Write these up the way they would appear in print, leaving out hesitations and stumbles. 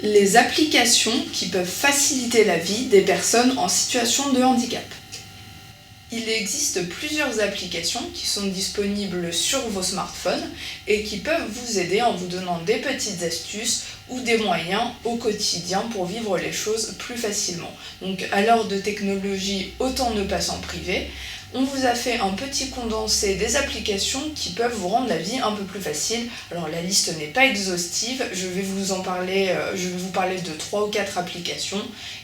Les applications qui peuvent faciliter la vie des personnes en situation de handicap. Il existe plusieurs applications qui sont disponibles sur vos smartphones et qui peuvent vous aider en vous donnant des petites astuces ou des moyens au quotidien pour vivre les choses plus facilement. Donc à l'heure de technologie, autant ne pas s'en priver. On vous a fait un petit condensé des applications qui peuvent vous rendre la vie un peu plus facile. Alors la liste n'est pas exhaustive, je vais vous parler de 3 ou 4 applications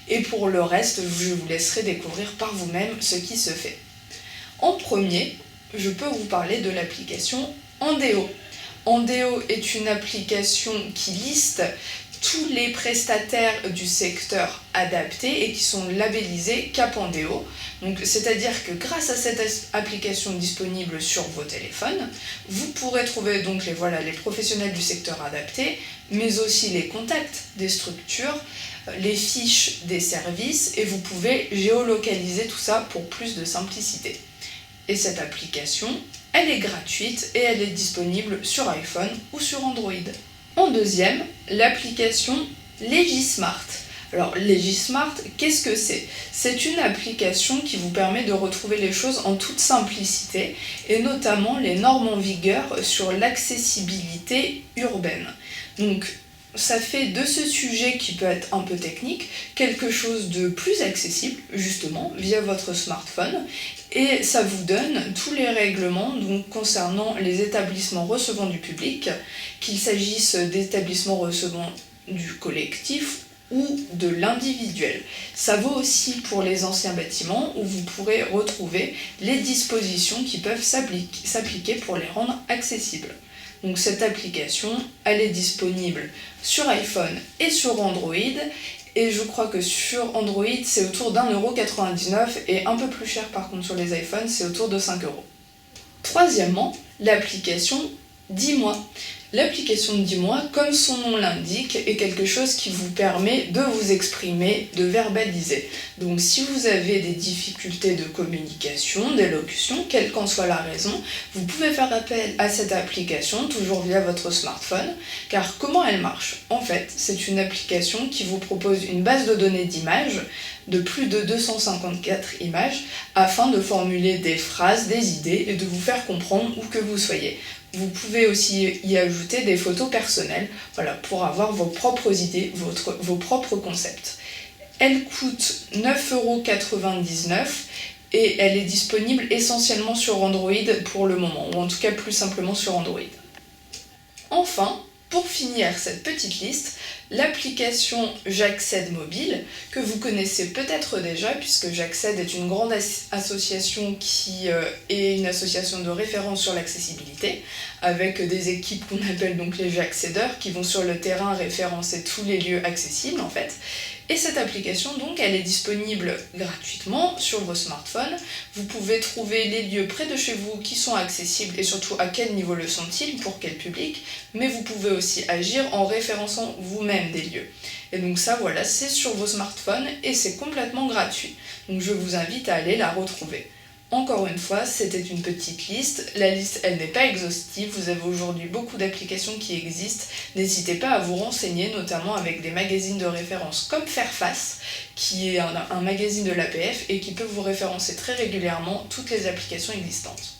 et pour le reste, je vous laisserai découvrir par vous-même ce qui se fait. En premier, je peux vous parler de l'application Andeo. Andeo est une application qui liste tous les prestataires du secteur adapté et qui sont labellisés Cap Andeo. Donc, c'est-à-dire que grâce à cette application disponible sur vos téléphones, vous pourrez trouver donc les professionnels du secteur adapté, mais aussi les contacts des structures, les fiches des services et vous pouvez géolocaliser tout ça pour plus de simplicité. Et cette application, elle est gratuite et elle est disponible sur iPhone ou sur Android. En deuxième, l'application Legismart. Alors Legismart, qu'est-ce que c'est ? C'est une application qui vous permet de retrouver les choses en toute simplicité et notamment les normes en vigueur sur l'accessibilité urbaine. Donc ça fait de ce sujet qui peut être un peu technique quelque chose de plus accessible justement via votre smartphone et ça vous donne tous les règlements donc, concernant les établissements recevant du public, qu'il s'agisse d'établissements recevant du collectif ou de l'individuel. Ça vaut aussi pour les anciens bâtiments où vous pourrez retrouver les dispositions qui peuvent s'appliquer pour les rendre accessibles. Donc cette application, elle est disponible sur iPhone et sur Android et je crois que sur Android c'est autour d'1,99€ et un peu plus cher par contre sur les iPhones c'est autour de 5€. Troisièmement, l'application Dis-moi. L'application Dis-moi, comme son nom l'indique, est quelque chose qui vous permet de vous exprimer, de verbaliser. Donc si vous avez des difficultés de communication, d'élocution, quelle qu'en soit la raison, vous pouvez faire appel à cette application, toujours via votre smartphone, car comment elle marche ? En fait, c'est une application qui vous propose une base de données d'images, de plus de 254 images, afin de formuler des phrases, des idées et de vous faire comprendre où que vous soyez. Vous pouvez aussi y ajouter des photos personnelles, pour avoir vos propres idées, vos propres concepts. Elle coûte 9,99€ et elle est disponible essentiellement sur Android pour le moment, ou en tout cas plus simplement sur Android. Enfin, pour finir cette petite liste, l'application J'accède mobile, que vous connaissez peut-être déjà, puisque J'accède est une grande association qui est une association de référence sur l'accessibilité, avec des équipes qu'on appelle donc les J'accédeurs, qui vont sur le terrain référencer tous les lieux accessibles en fait. Et cette application, donc, elle est disponible gratuitement sur vos smartphones. Vous pouvez trouver les lieux près de chez vous qui sont accessibles et surtout à quel niveau le sont-ils, pour quel public, mais vous pouvez aussi agir en référençant vous-même des lieux. Et donc ça, c'est sur vos smartphones et c'est complètement gratuit. Donc je vous invite à aller la retrouver. Encore une fois, c'était une petite liste. La liste, elle n'est pas exhaustive. Vous avez aujourd'hui beaucoup d'applications qui existent. N'hésitez pas à vous renseigner, notamment avec des magazines de référence comme Fairface, qui est un magazine de l'APF et qui peut vous référencer très régulièrement toutes les applications existantes.